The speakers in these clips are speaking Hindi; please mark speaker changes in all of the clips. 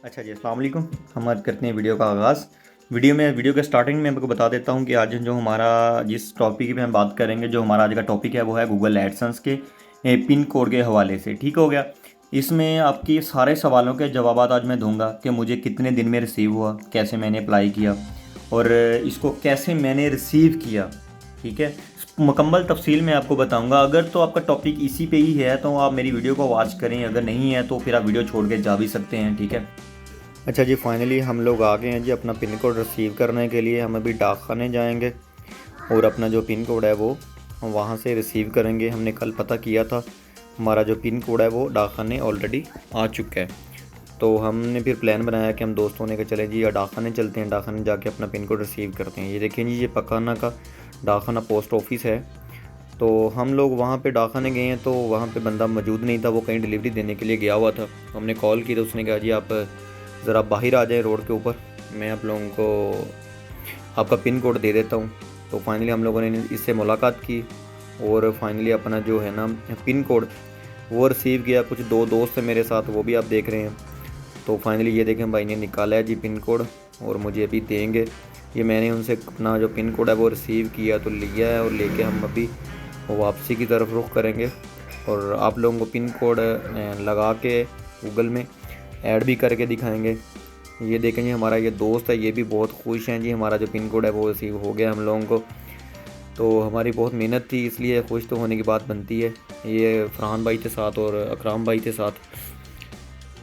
Speaker 1: अच्छा जी, अस्सलाम वालेकुम। हम आज करते हैं वीडियो का आगाज़। वीडियो के स्टार्टिंग में आपको बता देता हूँ कि आज जो हमारा जिस टॉपिक पे हम बात करेंगे, जो हमारा आज का टॉपिक है वो है गूगल एडसेंस के पिन कोड के हवाले से। ठीक हो गया। इसमें आपकी सारे सवालों के जवाब आज मैं दूंगा कि मुझे कितने दिन में रिसीव हुआ, कैसे मैंने अप्लाई किया और इसको कैसे मैंने रिसीव किया। ठीक है, मुकम्मल तफसील में आपको बताऊंगा। अगर तो आपका टॉपिक इसी पे ही है तो आप मेरी वीडियो को वॉच करें, अगर नहीं है तो फिर आप वीडियो छोड़ के जा भी सकते हैं। ठीक है। अच्छा जी, फाइनली हम लोग आ गए हैं जी अपना पिन कोड रिसीव करने के लिए। हम अभी डाकखाने जाएंगे और अपना जो पिन कोड है वो हम वहाँ से रिसीव करेंगे। हमने कल पता किया था, हमारा जो पिन कोड है वो डाकखाने ऑलरेडी आ चुका है। तो हमने फिर प्लान बनाया कि हम दोस्तों ने कहा चले जी या डाकखाने चलते हैं, डाकखाने जाके अपना पिन कोड रिसीव करते हैं। ये देखें जी, ये पकाना का डाकखाना पोस्ट ऑफिस है। तो हम लोग वहाँ पे डाकखाने गए हैं तो वहाँ पे बंदा मौजूद नहीं था, वो कहीं डिलीवरी देने के लिए गया हुआ था। हमने कॉल की तो उसने कहा जी आप ज़रा बाहर आ जाए रोड के ऊपर, मैं आप लोगों को आपका पिन कोड दे देता हूँ। तो फाइनली हम लोगों ने इससे मुलाकात की और फाइनली अपना जो है ना पिन कोड वो रिसीव किया। कुछ दो दोस्त हैं मेरे साथ, वो भी आप देख रहे हैं। तो फाइनली ये देखें भाई ने निकाला है जी पिन कोड और मुझे अभी देंगे। ये मैंने उनसे अपना जो पिन कोड है वो रिसीव किया तो लिया है और लेके हम अभी वापसी की तरफ रुख करेंगे। और आप लोगों को पिन कोड लगा के गूगल में ऐड भी करके दिखाएंगे। ये देखें जी, हमारा ये दोस्त है, ये भी बहुत खुश हैं जी, हमारा जो पिन कोड है वो रिसीव हो गया हम लोगों को। तो हमारी बहुत मेहनत थी, इसलिए खुश तो होने की बात बनती है। ये फरहान भाई के साथ और अकराम भाई के साथ।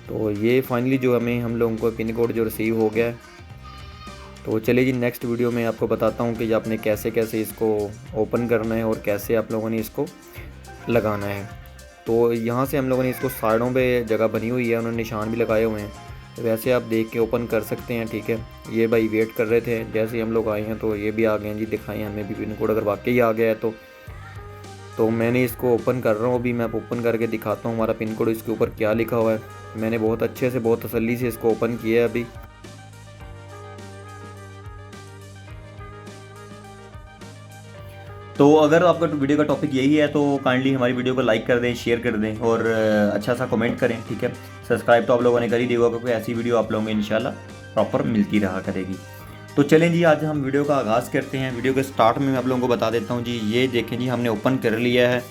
Speaker 1: तो ये फाइनली जो हम लोगों को पिन कोड जो रिसीव हो गया है। तो चलिए जी, नेक्स्ट वीडियो में आपको बताता हूँ कि आपने कैसे कैसे इसको ओपन करना है और कैसे आप लोगों ने इसको लगाना है। तो यहाँ से हम लोगों ने इसको साइडों पे जगह बनी हुई है, उन्होंने निशान भी लगाए हुए हैं, तो वैसे आप देख के ओपन कर सकते हैं। ठीक है, ये भाई वेट कर रहे थे, जैसे ही हम लोग आए हैं तो ये भी आ गए हैं जी। दिखाएं हमें भी पिन कोड, अगर वाकई आ गया है तो मैंने इसको ओपन कर रहा हूँ। अभी मैं ओपन करके दिखाता हूँ हमारा पिन कोड इसके ऊपर क्या लिखा हुआ है। मैंने बहुत अच्छे से बहुत तसल्ली से इसको ओपन किया है अभी। तो अगर आपका वीडियो का टॉपिक यही है तो काइंडली हमारी वीडियो को लाइक कर दें, शेयर कर दें और अच्छा सा कमेंट करें। ठीक है, सब्सक्राइब तो आप लोगों ने कर ही दिया होगा क्योंकि ऐसी वीडियो आप लोगों को इंशाल्लाह प्रॉपर मिलती रहा करेगी। तो चलें जी, आज हम वीडियो का आगाज़ करते हैं। वीडियो के स्टार्ट में मैं आप लोगों को बता देता हूँ जी, ये देखें जी, हमने ओपन कर लिया है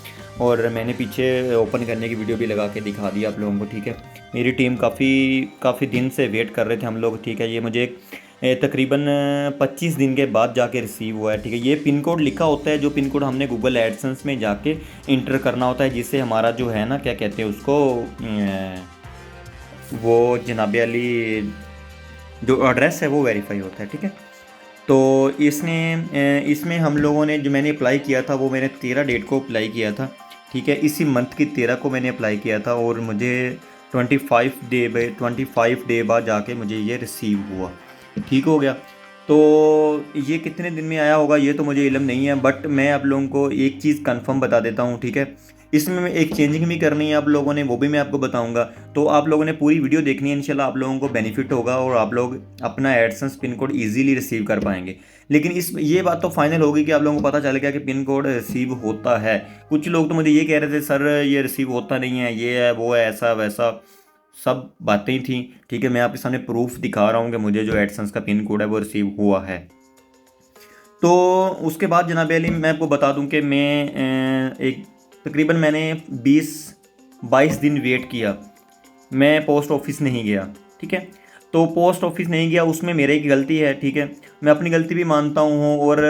Speaker 1: और मैंने पीछे ओपन करने की वीडियो भी लगा के दिखा दी आप लोगों को। ठीक है, मेरी टीम काफ़ी दिन से वेट कर रहे थे हम लोग। ठीक है, ये मुझे तकरीबन 25 दिन के बाद जाके रिसीव हुआ है। ठीक है, ये पिन कोड लिखा होता है, जो पिन कोड हमने गूगल एडसेंस में जाके इंटर करना होता है, जिससे हमारा जो है ना क्या कहते हैं उसको, वो जनाब अली जो एड्रेस है वो वेरीफाई होता है। ठीक है, तो इसमें हम लोगों ने जो मैंने अप्लाई किया था वो मैंने 13 डेट को अप्लाई किया था। ठीक है, इसी मंथ की 13 को मैंने अप्लाई किया था और मुझे 25 डे बाद जाके मुझे ये रिसीव हुआ। ठीक हो गया। तो ये कितने दिन में आया होगा ये तो मुझे इल्म नहीं है, बट मैं आप लोगों को एक चीज़ कंफर्म बता देता हूँ। ठीक है, इसमें मैं एक चेंजिंग भी करनी है आप लोगों ने, वो भी मैं आपको बताऊंगा। तो आप लोगों ने पूरी वीडियो देखनी है, इंशाल्लाह आप लोगों को बेनिफिट होगा और आप लोग अपना AdSense pin code easily receive कर पाएंगे। लेकिन ये बात तो फाइनल होगी कि आप लोगों को पता चल गया कि पिन कोड रिसीव होता है। कुछ लोग तो मुझे ये कह रहे थे सर ये रिसीव होता नहीं है, ये है वो है, ऐसा वैसा सब बातें ही थी। ठीक है, मैं आपके सामने प्रूफ दिखा रहा हूँ कि मुझे जो एडसेंस का पिन कोड है वो रिसीव हुआ है। तो उसके बाद जनाब अली मैं आपको बता दूं कि मैं एक तकरीबन मैंने 20-22 दिन वेट किया, मैं पोस्ट ऑफिस नहीं गया। ठीक है, तो पोस्ट ऑफिस नहीं गया, उसमें मेरी की गलती है। ठीक है, मैं अपनी गलती भी मानता हूँ और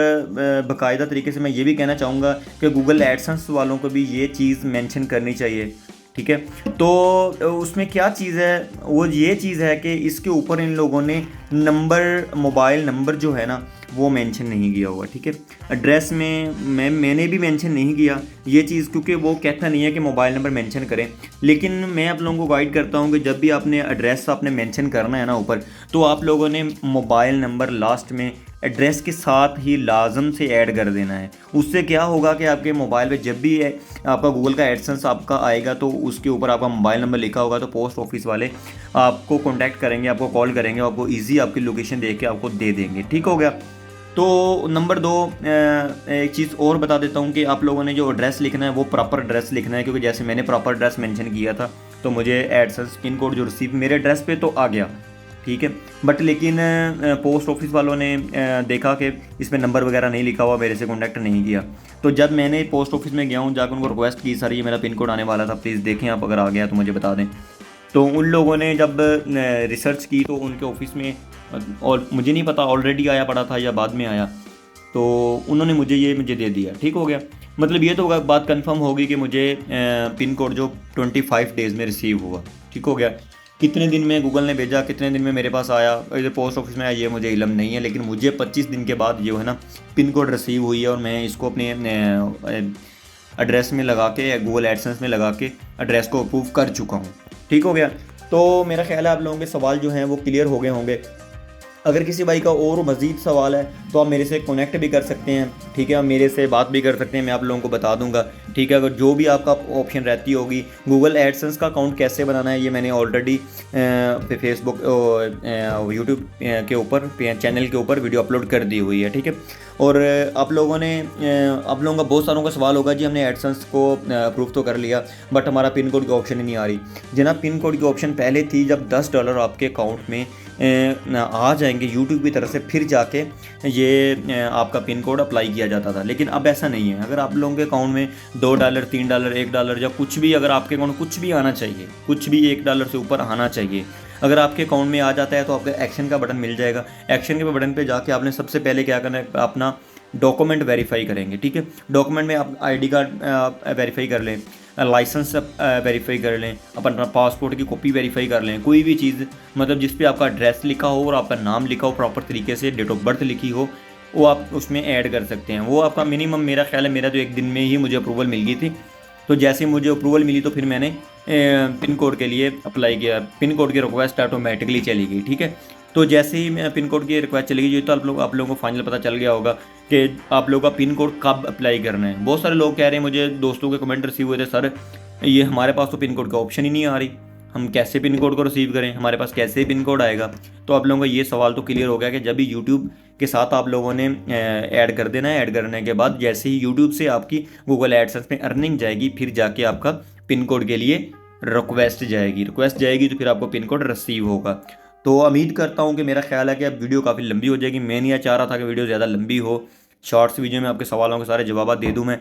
Speaker 1: बाकायदा तरीके से मैं ये भी कहना चाहूँगा कि गूगल एडसेंस वालों को भी ये चीज़ मेंशन करनी चाहिए। ठीक है, तो उसमें क्या चीज़ है, वो ये चीज़ है कि इसके ऊपर इन लोगों ने मोबाइल नंबर जो है ना वो मेंशन नहीं किया हुआ। ठीक है, एड्रेस में मैंने भी मेंशन नहीं किया ये चीज़, क्योंकि वो कहता नहीं है कि मोबाइल नंबर मेंशन करें। लेकिन मैं आप लोगों को गाइड करता हूँ कि जब भी आपने एड्रेस आपने मेंशन करना है ना ऊपर, तो आप लोगों ने मोबाइल नंबर लास्ट में एड्रेस के साथ ही लाजम से ऐड कर देना है। उससे क्या होगा कि आपके मोबाइल पे जब भी आपका गूगल का एडसेंस आपका आएगा तो उसके ऊपर आपका मोबाइल नंबर लिखा होगा, तो पोस्ट ऑफिस वाले आपको कांटेक्ट करेंगे, आपको कॉल करेंगे, आपको इजी आपकी लोकेशन देख के आपको दे देंगे। ठीक हो गया। तो नंबर 2, एक चीज़ और बता देता हूँ कि आप लोगों ने जो एड्रेस लिखना है वो प्रॉपर एड्रेस लिखना है, क्योंकि जैसे मैंने प्रॉपर एड्रेस मेंशन किया था तो मुझे एडसेंस पिन कोड जो रिसीव मेरे एड्रेस पे तो आ गया, ठीक है। बट लेकिन पोस्ट ऑफिस वालों ने देखा कि इसमें नंबर वगैरह नहीं लिखा हुआ, मेरे से कॉन्टैक्ट नहीं किया। तो जब मैंने पोस्ट ऑफिस में गया हूँ, जाकर उनको रिक्वेस्ट की, सर ये मेरा पिन कोड आने वाला था, प्लीज़ देखें आप, अगर आ गया तो मुझे बता दें। तो उन लोगों ने जब रिसर्च की तो उनके ऑफिस में, और मुझे नहीं पता ऑलरेडी आया पड़ा था या बाद में आया, तो उन्होंने मुझे दे दिया। ठीक हो गया, मतलब ये तो बात कंफर्म होगी कि मुझे पिन कोड जो 25 डेज़ में रिसीव हुआ। ठीक हो गया। कितने दिन में गूगल ने भेजा, कितने दिन में मेरे पास आया, इधर पोस्ट ऑफिस में आया, ये मुझे इल्म नहीं है, लेकिन मुझे 25 दिन के बाद जो है ना पिन कोड रिसीव हुई है, और मैं इसको अपने एड्रेस में लगा के, गूगल एडसेंस में लगा के एड्रेस को अप्रूव कर चुका हूँ। ठीक हो गया। तो मेरा ख्याल है आप लोगों के सवाल जो हैं वो क्लियर हो गए होंगे। अगर किसी भाई का और मज़ीद सवाल है तो आप मेरे से कनेक्ट भी कर सकते हैं, ठीक है, आप मेरे से बात भी कर सकते हैं, मैं आप लोगों को बता दूंगा। ठीक है, अगर जो भी आपका ऑप्शन रहती होगी, गूगल एडसेंस का अकाउंट कैसे बनाना है ये मैंने ऑलरेडी फेसबुक यूट्यूब के ऊपर, चैनल के ऊपर वीडियो अपलोड कर दी हुई है। ठीक है, और आप लोगों का बहुत सारों का सवाल होगा, जी हमने एडसेंस को अप्रूव तो कर लिया बट हमारा पिन कोड की ऑप्शन ही नहीं आ रही। जनाब, पिन कोड की ऑप्शन पहले थी जब $10 आपके अकाउंट में आ जाएंगे यूट्यूब की तरफ से, फिर जाके ये आपका पिन कोड अप्लाई किया जाता था। लेकिन अब ऐसा नहीं है। अगर आप लोगों के अकाउंट में $2, $3, $1 या कुछ भी, अगर आपके अकाउंट में कुछ भी आना चाहिए, कुछ भी $1 से ऊपर आना चाहिए, अगर आपके अकाउंट में आ जाता है तो आपको एक्शन का बटन मिल जाएगा। एक्शन के बटन पे जाके आपने सबसे पहले क्या करना है, अपना डॉक्यूमेंट वेरीफाई करेंगे। ठीक है, डॉक्यूमेंट में आप ID कार्ड वेरीफाई कर लें, लाइसेंस वेरीफाई कर लें, अपना पासपोर्ट की कॉपी वेरीफाई कर लें, कोई भी चीज़ मतलब जिस पे आपका एड्रेस लिखा हो और आपका नाम लिखा हो प्रॉपर तरीके से, डेट ऑफ बर्थ लिखी हो, वो आप उसमें ऐड कर सकते हैं। वो आपका मिनिमम, मेरा ख्याल है मेरा तो 1 दिन में ही मुझे अप्रूवल मिल गई थी। तो जैसे मुझे अप्रूवल मिली तो फिर मैंने पिन कोड के लिए अप्लाई किया, पिन कोड की रिक्वेस्ट ऑटोमेटिकली चली गई। ठीक है, तो जैसे ही मैं पिन कोड की रिक्वेस्ट चली गई तो आप लोगों को फाइनल पता चल गया होगा कि आप लोगों का पिन कोड कब अप्लाई करना है। बहुत सारे लोग कह रहे हैं, मुझे दोस्तों के कमेंट रिसीव हुए थे, सर ये हमारे पास तो पिन कोड का ऑप्शन ही नहीं आ रही, हम कैसे पिन कोड को रिसीव करें, हमारे पास कैसे पिन कोड आएगा। तो आप लोगों का ये सवाल तो क्लियर हो गया कि जब भी यूट्यूब के साथ आप लोगों ने ऐड कर देना है, ऐड करने के बाद जैसे ही यूट्यूब से आपकी गूगल एडसेंस में अर्निंग जाएगी, फिर जाके आपका पिन कोड के लिए रिक्वेस्ट जाएगी तो फिर आपको पिन कोड रिसीव होगा। तो उम्मीद करता हूँ कि, मेरा ख्याल है कि अब वीडियो काफ़ी लंबी हो जाएगी। मैं नहीं चाह रहा था कि वीडियो ज़्यादा लंबी हो, शॉर्ट्स वीडियो में आपके सवालों के सारे जवाब दे दूँ मैं।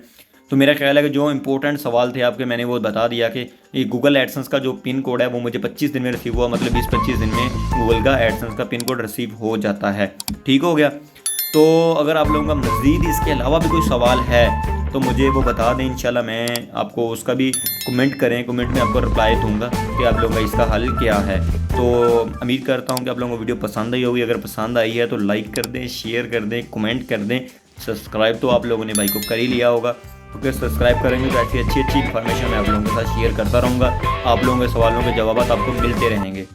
Speaker 1: तो मेरा ख्याल है कि जो इंपॉर्टेंट सवाल थे आपके, मैंने वो बता दिया कि ये गूगल एडसेंस का जो पिन कोड है वो मुझे 25 दिन में रिसीव हुआ, मतलब 20-25 दिन में गूगल का एडसेंस का पिन कोड रिसीव हो जाता है। ठीक हो गया। तो अगर आप लोगों का मज़ीद इसके अलावा भी कोई सवाल है तो मुझे वो बता दें, इंशाल्लाह मैं आपको उसका भी कमेंट करें, कमेंट में आपको रिप्लाई दूंगा कि आप लोगों का इसका हल क्या है। तो उम्मीद करता हूँ कि आप लोगों को वीडियो पसंद आई होगी। अगर पसंद आई है तो लाइक कर दें, शेयर कर दें, कमेंट कर दें। सब्सक्राइब तो आप लोगों ने भाई को कर ही लिया होगा, क्योंकि सब्सक्राइब करेंगे तो ऐसी अच्छी इन्फॉर्मेशन मैं आप लोगों के साथ शेयर करता रहूँगा। आप लोगों के सवालों के जवाब आपको मिलते रहेंगे।